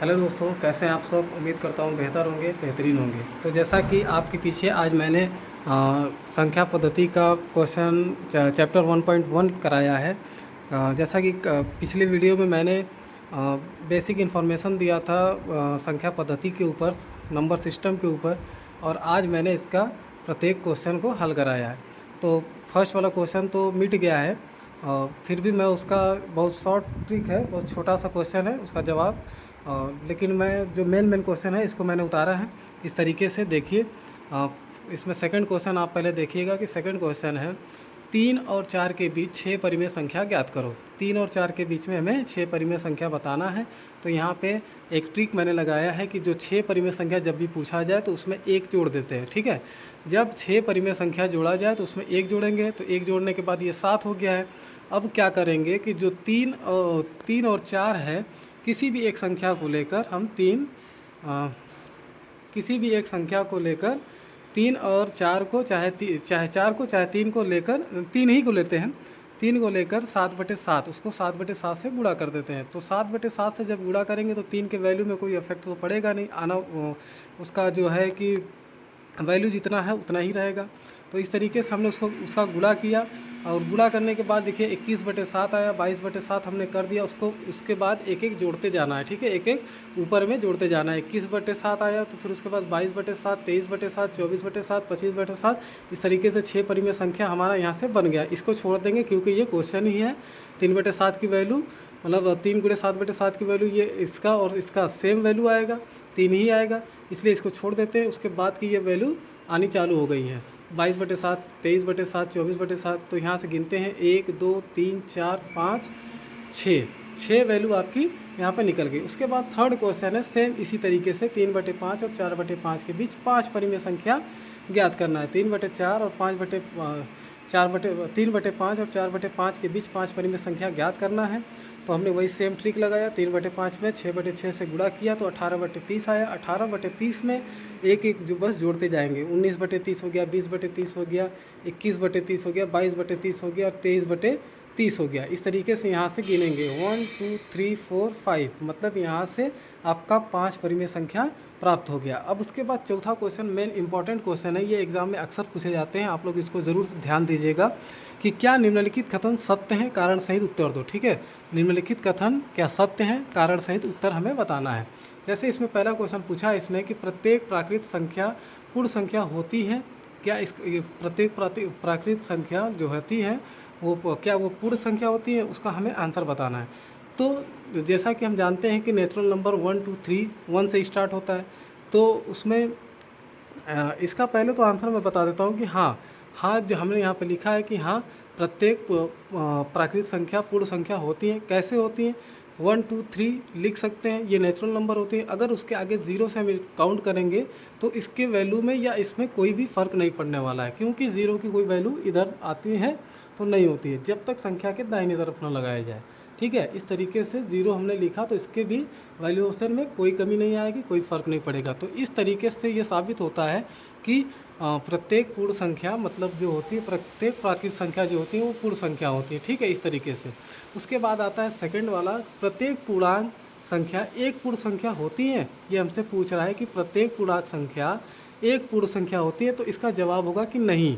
Hello दोस्तों, कैसे हैं आप सब। उम्मीद करता हूँ बेहतर होंगे, बेहतरीन होंगे। तो जैसा कि आपके पीछे आज मैंने संख्या पद्धति का क्वेश्चन चैप्टर 1.1 कराया है। जैसा कि पिछले वीडियो में मैंने बेसिक इन्फॉर्मेशन दिया था संख्या पद्धति के ऊपर, नंबर सिस्टम के ऊपर, और आज मैंने इसका प्रत्येक क्वेश्चन को हल कराया है। तो फर्स्ट वाला क्वेश्चन तो मिट गया है, फिर भी मैं उसका बहुत शॉर्ट ट्रिक है, बहुत छोटा सा क्वेश्चन है उसका जवाब। लेकिन मैं जो मेन क्वेश्चन है इसको मैंने उतारा है इस तरीके से। देखिए, इसमें सेकंड क्वेश्चन आप पहले देखिएगा कि सेकंड क्वेश्चन है 3 और 4 के बीच 6 परिमेय संख्या ज्ञात करो। 3 और 4 के बीच में हमें 6 परिमेय संख्या बताना है। तो यहाँ पे एक ट्रिक मैंने लगाया है कि जो 6 परिमेय संख्या जब भी पूछा जाए तो उसमें 1 जोड़ देते हैं। ठीक है, जब 6 परिमेय संख्या जोड़ा जाए तो उसमें 1 जोड़ेंगे, तो 1 जोड़ने के बाद ये 7 हो गया है। अब क्या करेंगे कि जो 3 और 4 है, किसी भी एक संख्या को लेकर हम किसी भी एक संख्या को लेकर 3 और 4 को चाहे 4 को चाहे 3 को लेकर 3 ही को लेते हैं। 3 को लेकर 7/7 उसको 7/7 से गुणा कर देते हैं। तो 7/7 से जब गुणा करेंगे तो 3 के वैल्यू में कोई इफेक्ट तो पड़ेगा नहीं, आना उसका जो है कि वैल्यू जितना है उतना ही रहेगा। तो इस तरीके से हमने उसका गुणा किया, और गुणा करने के बाद देखिए 21/7 आया, 22/7 हमने कर दिया उसको। उसके बाद एक एक जोड़ते जाना है। ठीक है, एक एक ऊपर में जोड़ते जाना है। 21/7 आया तो फिर उसके बाद 22/7, 23/7, 24/7, 25/7, इस तरीके से 6 परिमेय संख्या हमारा यहाँ से बन गया। इसको छोड़ देंगे क्योंकि ये क्वेश्चन ही है। 3/7 की वैल्यू, मतलब 3 × 7/7 की वैल्यू, ये इसका और इसका सेम वैल्यू आएगा, 3 ही आएगा, इसलिए इसको छोड़ देते हैं। उसके बाद की ये वैल्यू आनी चालू हो गई है 22/7, 23/7, 24/7। तो यहाँ से गिनते हैं 1, 2, 3, 4, 5, 6 वैल्यू आपकी यहाँ पे निकल गई। उसके बाद थर्ड क्वेश्चन है सेम इसी तरीके से 3/5 और 4/5 के बीच 5 परिमेय संख्या ज्ञात करना है। 3/4 और 3/5 और 4/5 के बीच 5 परिमेय संख्या ज्ञात करना है। तो हमने वही सेम ट्रिक लगाया। 3/5 में 6/6 से गुणा किया तो 18/30 आया। 18/30 में एक एक जो बस जोड़ते जाएंगे। 19/30 हो गया, 20/30 हो गया, 21/30 हो गया, 22/30 हो गया और 23/30 हो गया। इस तरीके से यहाँ से गिनेंगे 1 2 3 4 5, मतलब यहाँ से आपका 5 परिमेय संख्या प्राप्त हो गया। अब उसके बाद चौथा क्वेश्चन मेन इंपॉर्टेंट क्वेश्चन है, ये एग्जाम में अक्सर पूछे जाते हैं, आप लोग इसको ज़रूर ध्यान दीजिएगा कि क्या निम्नलिखित कथन सत्य हैं, कारण सहित उत्तर दो। ठीक है, निम्नलिखित कथन क्या सत्य हैं, कारण सहित उत्तर हमें बताना है। जैसे इसमें पहला क्वेश्चन पूछा इसने कि प्रत्येक प्राकृत संख्या पूर्ण संख्या होती है क्या। प्रत्येक प्राकृत संख्या जो होती है वो क्या वो पूर्ण संख्या होती है, उसका हमें आंसर बताना है। तो जैसा कि हम जानते हैं कि नेचुरल नंबर 1 2 3 1 से स्टार्ट होता है, तो उसमें इसका पहले तो आंसर मैं बता देता हूँ कि हाँ जो हमने यहाँ पे लिखा है कि हाँ प्रत्येक प्राकृत संख्या पूर्ण संख्या होती है। कैसे होती हैं, 1 2 3 लिख सकते हैं, ये नेचुरल नंबर होती है। अगर उसके आगे 0 से हम काउंट करेंगे तो इसके वैल्यू में या इसमें कोई भी फ़र्क नहीं पड़ने वाला है, क्योंकि 0 की कोई वैल्यू इधर आती है तो नहीं होती है जब तक संख्या के दाहिनी तरफ ना लगाया जाए। ठीक है, इस तरीके से 0 हमने लिखा तो इसके भी वैल्यूएशन में कोई कमी नहीं आएगी, कोई फ़र्क नहीं पड़ेगा। तो इस तरीके से ये साबित होता है कि प्रत्येक पूर्ण संख्या मतलब जो होती है, प्रत्येक प्राकृत संख्या जो होती है वो पूर्ण संख्या होती है। ठीक है, इस तरीके से। उसके बाद आता है सेकंड वाला, प्रत्येक पूर्णांक संख्या एक पूर्ण संख्या होती है। ये हमसे पूछ रहा है कि प्रत्येक पूर्णांक संख्या एक पूर्ण संख्या होती है। तो इसका जवाब होगा कि नहीं,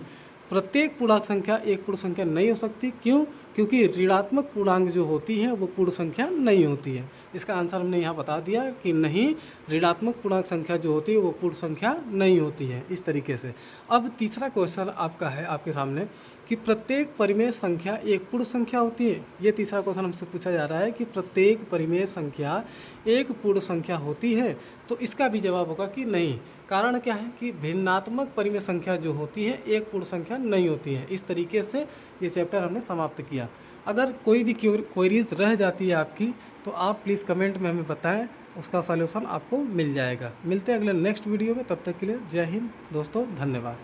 प्रत्येक पूर्णांक संख्या एक पूर्ण संख्या नहीं हो सकती। क्यों? क्योंकि ऋणात्मक पूर्णांक जो होती हैं वो पूर्ण संख्या नहीं होती है। इसका आंसर हमने यहाँ बता दिया कि नहीं, ऋणात्मक पूर्णांक संख्या जो होती है वो पूर्ण संख्या नहीं होती है, इस तरीके से। अब तीसरा क्वेश्चन आपका है आपके सामने कि प्रत्येक परिमेय संख्या एक पूर्ण संख्या होती है। ये तीसरा क्वेश्चन हमसे पूछा जा रहा है कि प्रत्येक परिमेय संख्या एक पूर्ण संख्या होती है। तो इसका भी जवाब होगा कि नहीं। कारण क्या है कि भिन्नात्मक परिमेय संख्या जो होती है एक पूर्ण संख्या नहीं होती है। इस तरीके से ये चैप्टर हमने समाप्त किया। अगर कोई भी क्वेरीज रह जाती है आपकी तो आप प्लीज़ कमेंट में हमें बताएं, उसका सॉल्यूशन आपको मिल जाएगा। मिलते हैं अगले नेक्स्ट वीडियो में, तब तक के लिए जय हिंद दोस्तों, धन्यवाद।